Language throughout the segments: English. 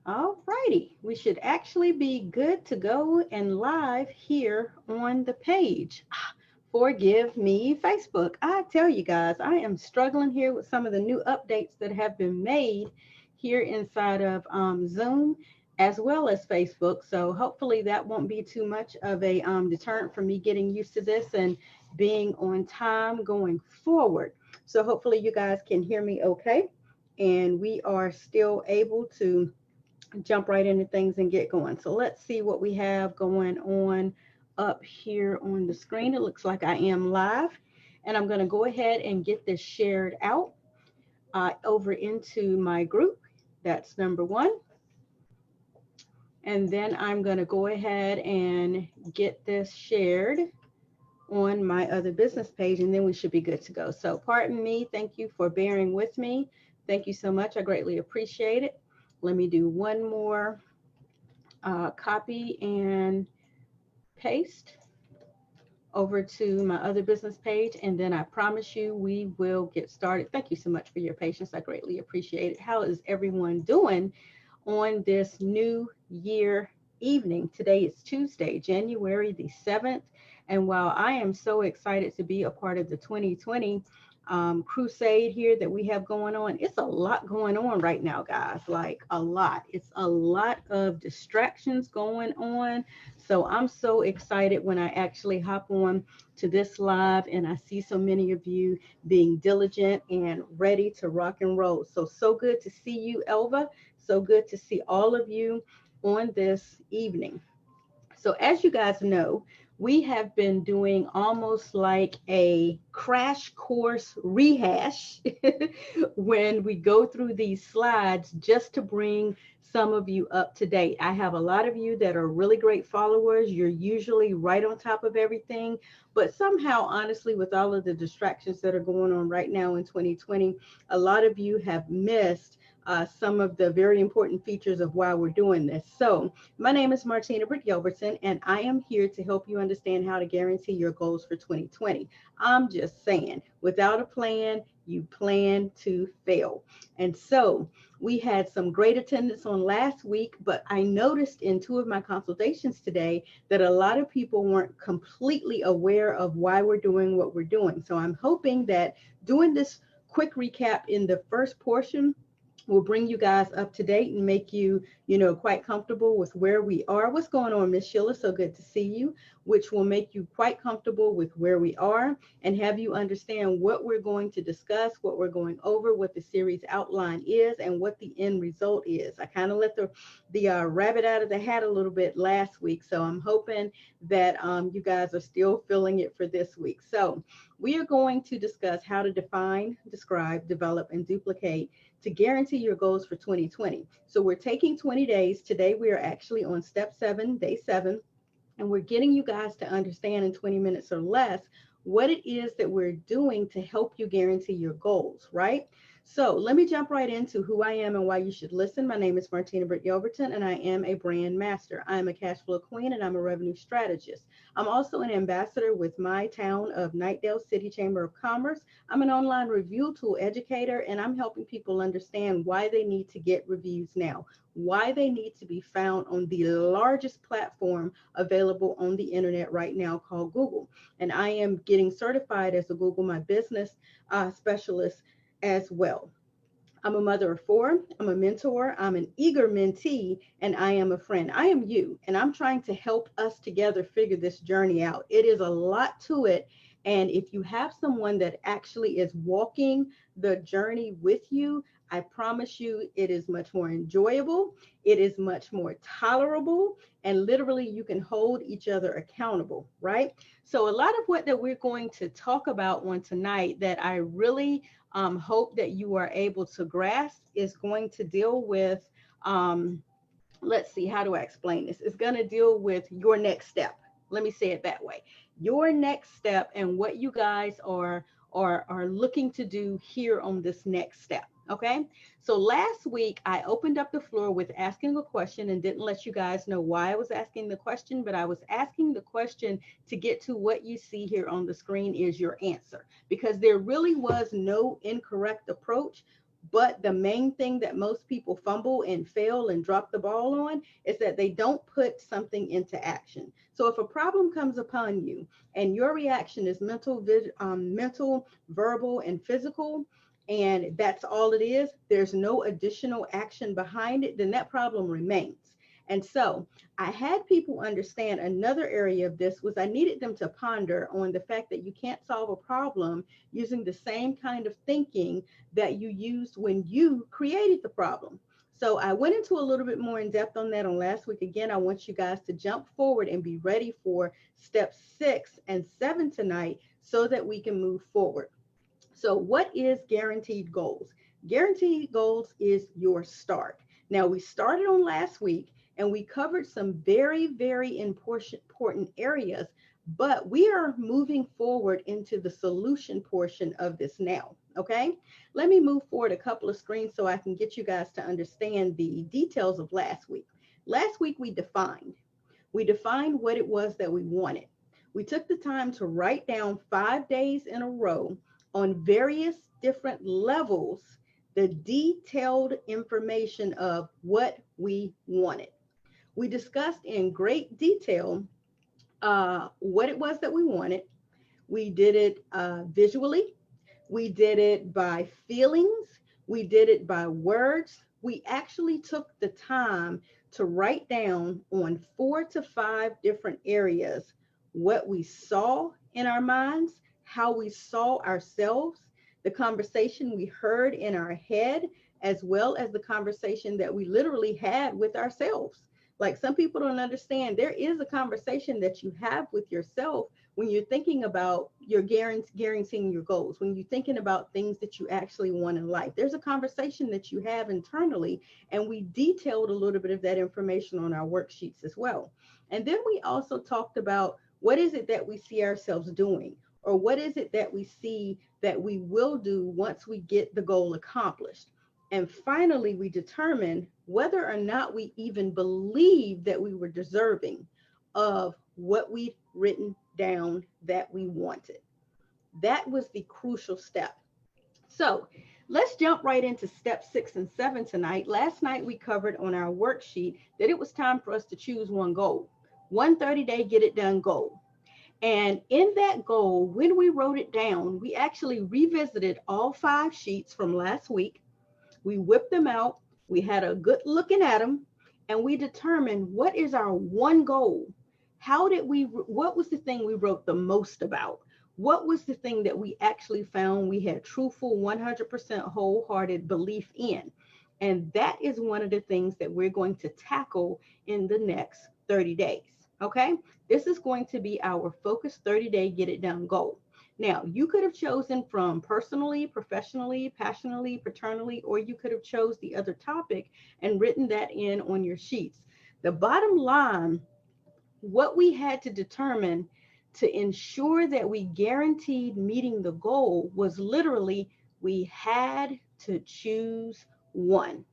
All righty, we should actually be good to go and live here on the page. Forgive me, Facebook. I tell you guys, I am struggling here with some of the new updates that have been made here inside of Zoom as well as Facebook. So hopefully that won't be too much of a deterrent for me getting used to this and being on time going forward. So hopefully you guys can hear me okay. And we are still able to jump right into things and get going. So let's see what we have going on up here on the screen. It looks like I am live, and I'm going to go ahead and get this shared out over into my group. That's number one. And then I'm going to go ahead and get this shared on my other business page, and then we should be good to go. So pardon me. Thank you for bearing with me. Thank you so much. I greatly appreciate it. Let me do one more copy and paste over to my other business page, and then I promise you we will get started. Thank you so much for your patience. I greatly appreciate it. How is everyone doing on this new year evening? Today is Tuesday, January the 7th. And while I am so excited to be a part of the 2020 crusade here that we have going on, it's a lot going on right now, guys. Like a lot. It's a lot of distractions going on. So I'm so excited when I actually hop on to this live and I see so many of you being diligent and ready to rock and roll. So good to see you, Elva. So good to see all of you on this evening. So, as you guys know, we have been doing almost like a crash course rehash when we go through these slides just to bring some of you up to date. I have a lot of you that are really great followers. You're usually right on top of everything, but somehow, honestly, with all of the distractions that are going on right now in 2020, a lot of you have missed some of the very important features of why we're doing this. So, my name is Martina Britt Yelverton, and I am here to help you understand how to guarantee your goals for 2020. I'm just saying, without a plan, you plan to fail. And so, we had some great attendance on last week, but I noticed in two of my consultations today that a lot of people weren't completely aware of why we're doing what we're doing. So, I'm hoping that doing this quick recap in the first portion will bring you guys up to date and make you, quite comfortable with where we are. What's going on, Miss Sheila? So good to see you, which will make you quite comfortable with where we are and have you understand what we're going to discuss, what we're going over, what the series outline is, and what the end result is. I kind of let the rabbit out of the hat a little bit last week, so I'm hoping that you guys are still feeling it for this week. So we are going to discuss how to define, describe, develop, and duplicate to guarantee your goals for 2020. So we're taking 20 days. Today we are actually on step 7, day 7, and we're getting you guys to understand in 20 minutes or less what it is that we're doing to help you guarantee your goals, right? So let me jump right into who I am and why you should listen. My name is Martina Britt Yelverton, and I am a brand master. I am a cash flow queen, and I'm a revenue strategist. I'm also an ambassador with my town of Knightdale City Chamber of Commerce. I'm an online review tool educator, and I'm helping people understand why they need to get reviews now, why they need to be found on the largest platform available on the internet right now called Google. And I am getting certified as a Google My Business specialist as well. I'm a mother of four. I'm a mentor. I'm an eager mentee, and I am a friend. I am you, and I'm trying to help us together figure this journey out. It is a lot to it. And if you have someone that actually is walking the journey with you, I promise you it is much more enjoyable. It is much more tolerable, and literally you can hold each other accountable, right? So a lot of what that we're going to talk about on tonight that I really hope that you are able to grasp is going to deal with, let's see, how do I explain this? It's going to deal with your next step. Let me say it that way. Your next step and what you guys are looking to do here on this next step. Okay. So last week I opened up the floor with asking a question and didn't let you guys know why I was asking the question, but I was asking the question to get to what you see here on the screen is your answer, because there really was no incorrect approach. But the main thing that most people fumble and fail and drop the ball on is that they don't put something into action. So if a problem comes upon you and your reaction is mental, verbal, and physical, and that's all it is, there's no additional action behind it, then that problem remains. And so I had people understand another area of this was I needed them to ponder on the fact that you can't solve a problem using the same kind of thinking that you used when you created the problem. So I went into a little bit more in depth on that on last week. Again, I want you guys to jump forward and be ready for step 6 and 7 tonight so that we can move forward. So what is guaranteed goals? Guaranteed goals is your start. Now we started on last week and we covered some very important areas, but we are moving forward into the solution portion of this now. Okay, let me move forward a couple of screens so I can get you guys to understand the details of last week. Last week we defined what it was that we wanted. We took the time to write down 5 days in a row on various different levels the detailed information of what we wanted. We discussed in great detail what it was that we wanted. We did it visually. We did it by feelings. We did it by words. We actually took the time to write down on 4 to 5 different areas what we saw in our minds, how we saw ourselves, the conversation we heard in our head, as well as the conversation that we literally had with ourselves. Like some people don't understand, there is a conversation that you have with yourself when you're thinking about your guaranteeing your goals, when you're thinking about things that you actually want in life. There's a conversation that you have internally, and we detailed a little bit of that information on our worksheets as well. And then we also talked about what is it that we see ourselves doing, or what is it that we see that we will do once we get the goal accomplished. And finally, we determined whether or not we even believed that we were deserving of what we'd written down that we wanted. That was the crucial step. So let's jump right into step 6 and 7 tonight. Last night we covered on our worksheet that it was time for us to choose one goal, one 30-day get it done goal. And in that goal, when we wrote it down, we actually revisited all 5 sheets from last week. We whipped them out. We had a good looking at them, and we determined what is our one goal. What was the thing we wrote the most about? What was the thing that we actually found we had truthful, 100% wholehearted belief in? And that is one of the things that we're going to tackle in the next 30 days. Okay, this is going to be our focused 30-day get it done goal. Now, you could have chosen from personally, professionally, passionately, paternally, or you could have chose the other topic and written that in on your sheets. The bottom line, what we had to determine to ensure that we guaranteed meeting the goal was literally we had to choose one.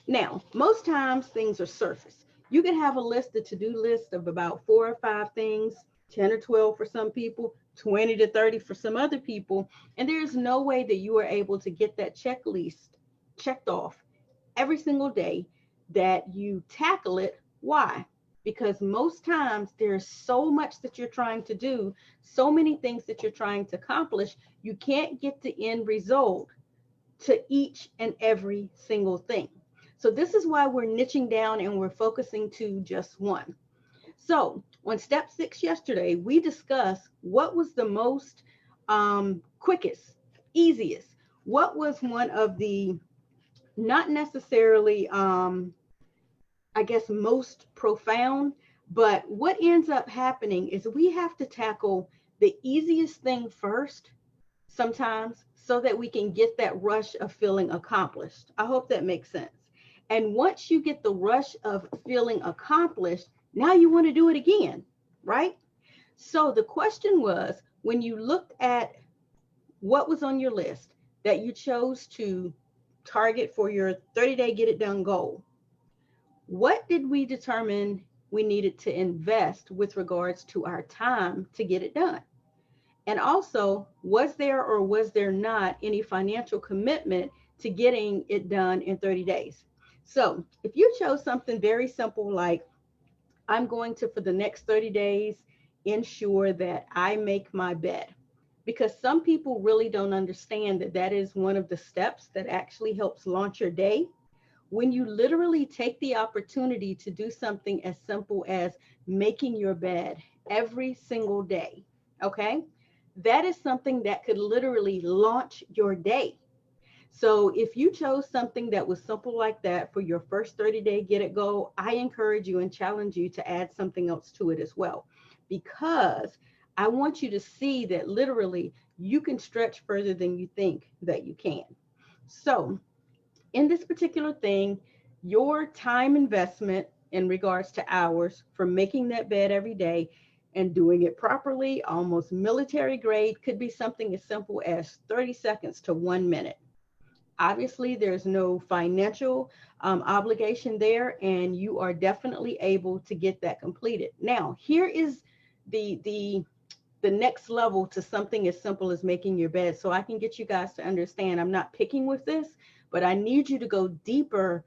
Now, most times things are surface. You can have a to-do list of about 4 or 5 things, 10 or 12 for some people, 20 to 30 for some other people, and there's no way that you are able to get that checklist checked off every single day that you tackle it. Why? Because most times there's so much that you're trying to do, so many things that you're trying to accomplish, you can't get the end result to each and every single thing. So this is why we're niching down and we're focusing to just one. So on step 6 yesterday, we discussed what was the most quickest, easiest. What was one of the not necessarily, I guess, most profound, but what ends up happening is we have to tackle the easiest thing first sometimes so that we can get that rush of feeling accomplished. I hope that makes sense. And once you get the rush of feeling accomplished, now you want to do it again, right? So the question was, when you looked at what was on your list that you chose to target for your 30-day get it done goal, what did we determine we needed to invest with regards to our time to get it done? And also, was there or was there not any financial commitment to getting it done in 30 days. So if you chose something very simple, like I'm going to, for the next 30 days, ensure that I make my bed. Because some people really don't understand that that is one of the steps that actually helps launch your day. When you literally take the opportunity to do something as simple as making your bed every single day, okay? That is something that could literally launch your day. So if you chose something that was simple like that for your first 30-day get it go, I encourage you and challenge you to add something else to it as well, because I want you to see that literally you can stretch further than you think that you can. So in this particular thing, your time investment in regards to hours for making that bed every day and doing it properly, almost military grade, could be something as simple as 30 seconds to 1 minute. Obviously, there's no financial obligation there, and you are definitely able to get that completed. Now, here is the next level to something as simple as making your bed, so I can get you guys to understand. I'm not picking with this, but I need you to go deeper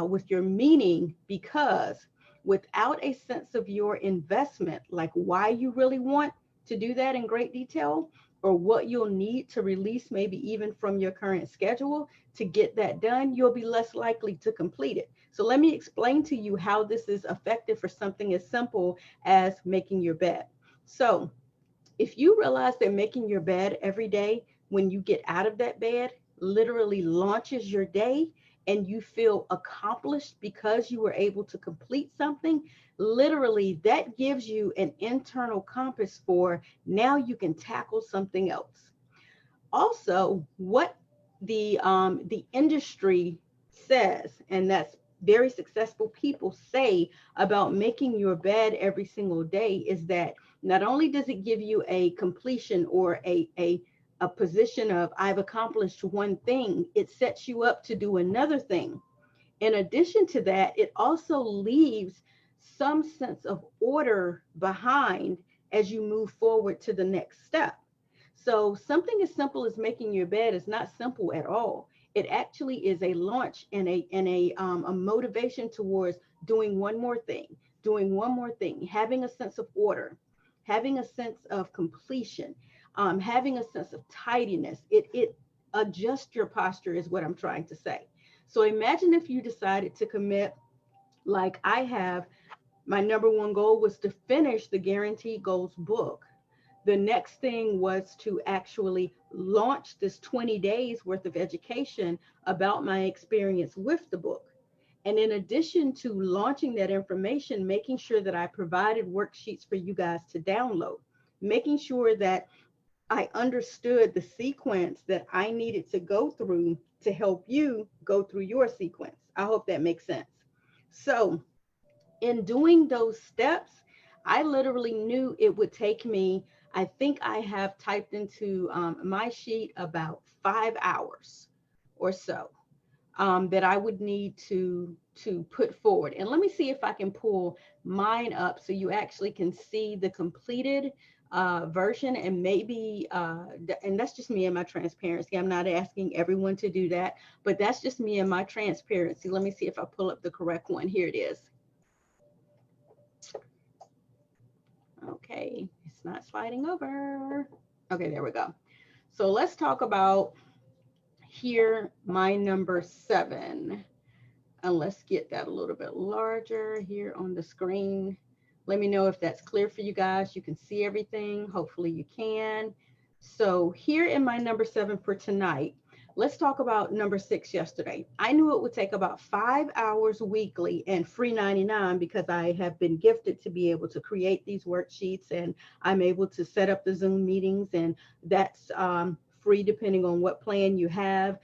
with your meaning, because without a sense of your investment, like why you really want to do that in great detail, or what you'll need to release, maybe even from your current schedule to get that done, you'll be less likely to complete it. So let me explain to you how this is effective for something as simple as making your bed. So if you realize that making your bed every day when you get out of that bed literally launches your day, and you feel accomplished because you were able to complete something, literally that gives you an internal compass for now you can tackle something else. Also, what the industry says, and that's very successful people say about making your bed every single day, is that not only does it give you a completion or a position of I've accomplished one thing, it sets you up to do another thing. In addition to that, it also leaves some sense of order behind as you move forward to the next step. So something as simple as making your bed is not simple at all. It actually is a launch and a motivation towards doing one more thing, doing one more thing, having a sense of order, having a sense of completion, having a sense of tidiness. It adjusts your posture is what I'm trying to say. So imagine if you decided to commit, like I have. My number one goal was to finish the Guaranteed Goals book. The next thing was to actually launch this 20 days worth of education about my experience with the book. And in addition to launching that information, making sure that I provided worksheets for you guys to download, making sure that I understood the sequence that I needed to go through to help you go through your sequence. I hope that makes sense. So, in doing those steps, I literally knew it would take me, I think I have typed into my sheet about 5 hours or so that I would need to put forward. And let me see if I can pull mine up so you actually can see the completed version, and maybe and that's just me and my transparency. I'm not asking everyone to do that, but that's just me and my transparency. Let me see if I pull up the correct one. Here it is. Okay, it's not sliding over. Okay, there we go. So let's talk about here my number 7. And let's get that a little bit larger here on the screen. Let me know if that's clear for you guys. You can see everything. Hopefully you can. So here in my number 7 for tonight, let's talk about number 6 yesterday. I knew it would take about 5 hours weekly and free 99 because I have been gifted to be able to create these worksheets, and I'm able to set up the Zoom meetings, and that's free depending on what plan you have.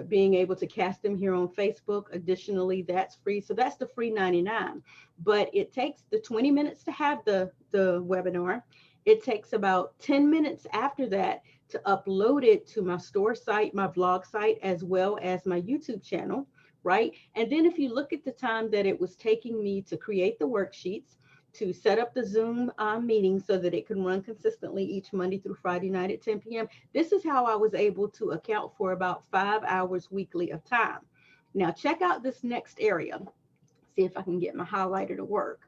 Being able to cast them here on Facebook. Additionally, that's free. So that's the free 99. But it takes the 20 minutes to have the webinar. It takes about 10 minutes after that to upload it to my store site, my blog site, as well as my YouTube channel, right? And then if you look at the time that it was taking me to create the worksheets, to set up the Zoom meeting so that it can run consistently each Monday through Friday night at 10 p.m. This is how I was able to account for about 5 hours weekly of time. Now check out this next area. See if I can get my highlighter to work.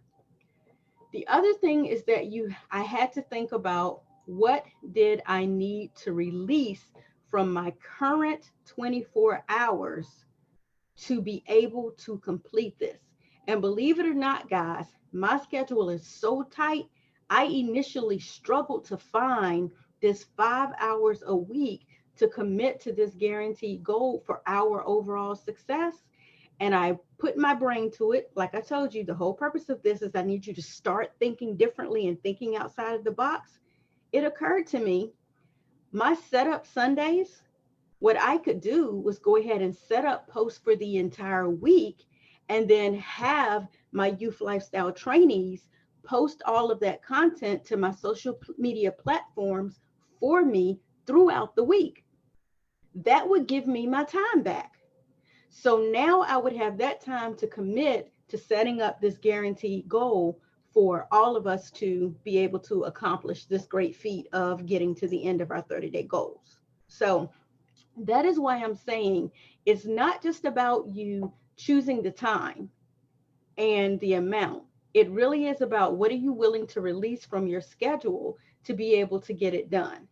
The other thing is that I had to think about, what did I need to release from my current 24 hours to be able to complete this. And believe it or not, guys, my schedule is so tight. I initially struggled to find this 5 hours a week to commit to this guaranteed goal for our overall success. And I put my brain to it. Like I told you, the whole purpose of this is I need you to start thinking differently and thinking outside of the box. It occurred to me, my setup Sundays, what I could do was go ahead and set up posts for the entire week, and then have my youth lifestyle trainees post all of that content to my social media platforms for me throughout the week. That would give me my time back. So now I would have that time to commit to setting up this guaranteed goal for all of us to be able to accomplish this great feat of getting to the end of our 30-day goals. So that is why I'm saying it's not just about you choosing the time and the amount. It really is about, what are you willing to release from your schedule to be able to get it done.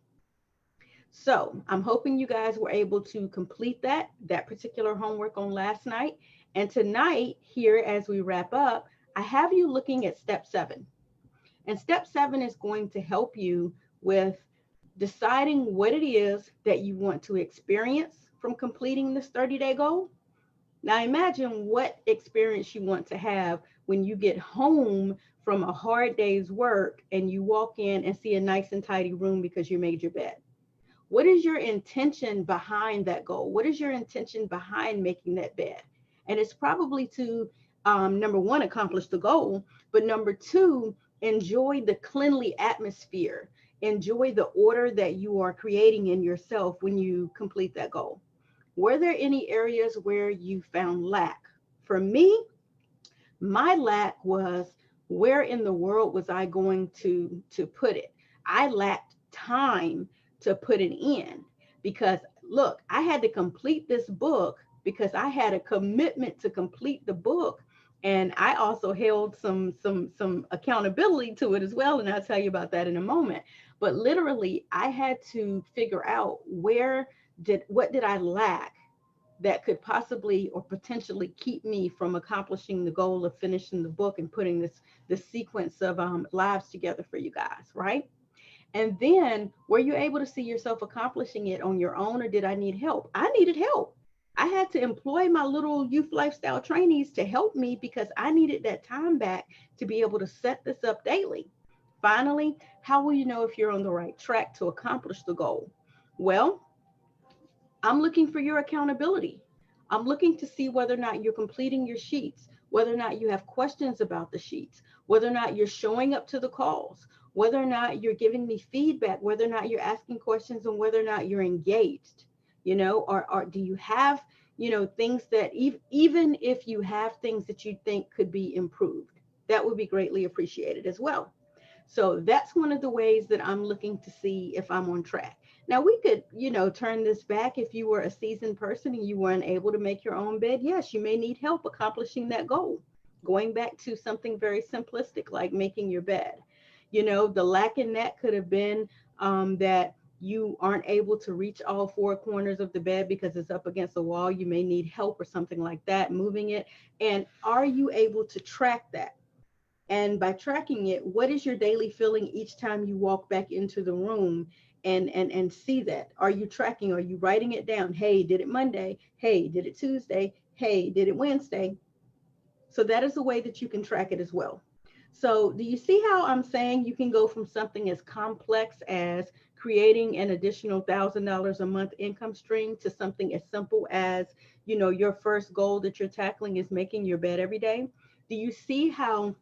So I'm hoping you guys were able to complete that particular homework on last night. And tonight, here as we wrap up, I have you looking at step 7. And step 7 is going to help you with deciding what it is that you want to experience from completing this 30-day goal. Now imagine what experience you want to have when you get home from a hard day's work and you walk in and see a nice and tidy room because you made your bed. What is your intention behind that goal? What is your intention behind making that bed? And it's probably to, number one, accomplish the goal, but number two, enjoy the cleanly atmosphere. Enjoy the order that you are creating in yourself when you complete that goal. Were there any areas where you found lack? For me, my lack was, where in the world was I going to put it? I lacked time to put it in, because look, I had to complete this book because I had a commitment to complete the book, and I also held some accountability to it as well, and I'll tell you about that in a moment. But literally, I had to figure out, what did I lack that could possibly or potentially keep me from accomplishing the goal of finishing the book and putting this sequence of lives together for you guys, right? And then, were you able to see yourself accomplishing it on your own, or did I need help? I needed help. I had to employ my little youth lifestyle trainees to help me because I needed that time back to be able to set this up daily. Finally, how will you know if you're on the right track to accomplish the goal? Well, I'm looking for your accountability. I'm looking to see whether or not you're completing your sheets, whether or not you have questions about the sheets, whether or not you're showing up to the calls, whether or not you're giving me feedback, whether or not you're asking questions, and whether or not you're engaged, or do you have, things that even if you have things that you think could be improved, that would be greatly appreciated as well. So that's one of the ways that I'm looking to see if I'm on track. Now we could, turn this back. If you were a seasoned person and you weren't able to make your own bed, yes, you may need help accomplishing that goal. Going back to something very simplistic like making your bed. The lack in that could have been that you aren't able to reach all four corners of the bed because it's up against a wall. You may need help or something like that, moving it. And are you able to track that? And by tracking it, what is your daily feeling each time you walk back into the room and see that? Are you tracking? Are you writing it down? Hey, did it Monday? Hey, did it Tuesday? Hey, did it Wednesday? So that is a way that you can track it as well. So do you see how I'm saying you can go from something as complex as creating an additional $1,000 a month income stream to something as simple as, your first goal that you're tackling is making your bed every day? Do you see how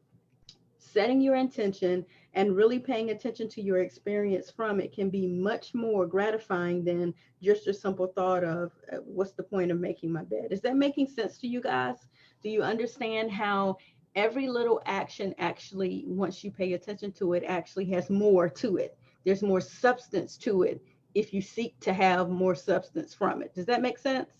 setting your intention and really paying attention to your experience from it can be much more gratifying than just a simple thought of what's the point of making my bed? Is that making sense to you guys? Do you understand how every little action actually, once you pay attention to it, actually has more to it. There's more substance to it if you seek to have more substance from it. Does that make sense?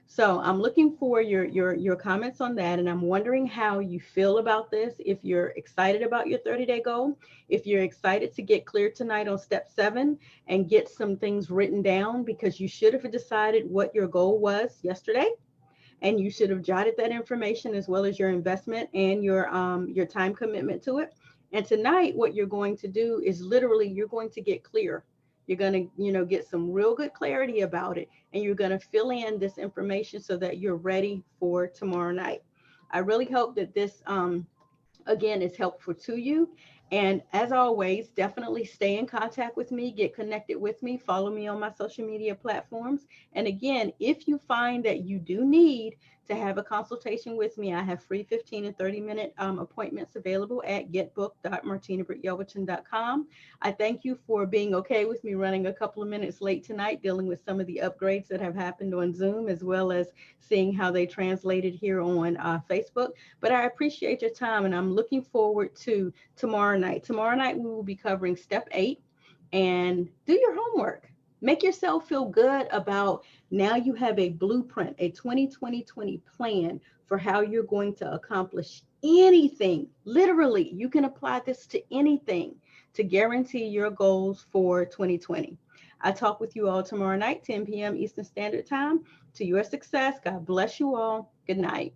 So I'm looking for your comments on that, and I'm wondering how you feel about this. If you're excited about your 30-day goal, if you're excited to get clear tonight on step 7 and get some things written down, because you should have decided what your goal was yesterday, and you should have jotted that information as well as your investment and your time commitment to it. And tonight, what you're going to do is literally you're going to get clear. You're going to, get some real good clarity about it, and you're going to fill in this information so that you're ready for tomorrow night. I really hope that this again is helpful to you. And as always, definitely stay in contact with me, get connected with me, follow me on my social media platforms. And again, if you find that you do need to have a consultation with me, I have free 15 and 30-minute appointments available at getbooked.martinabrityelverton.com. I thank you for being okay with me running a couple of minutes late tonight, dealing with some of the upgrades that have happened on Zoom, as well as seeing how they translated here on Facebook. But I appreciate your time, and I'm looking forward to tomorrow night. Tomorrow night, we will be covering step 8, and do your homework. Make yourself feel good about now you have a blueprint, a 2020 plan for how you're going to accomplish anything. Literally, you can apply this to anything to guarantee your goals for 2020. I talk with you all tomorrow night, 10 p.m. Eastern Standard Time. To your success, God bless you all. Good night.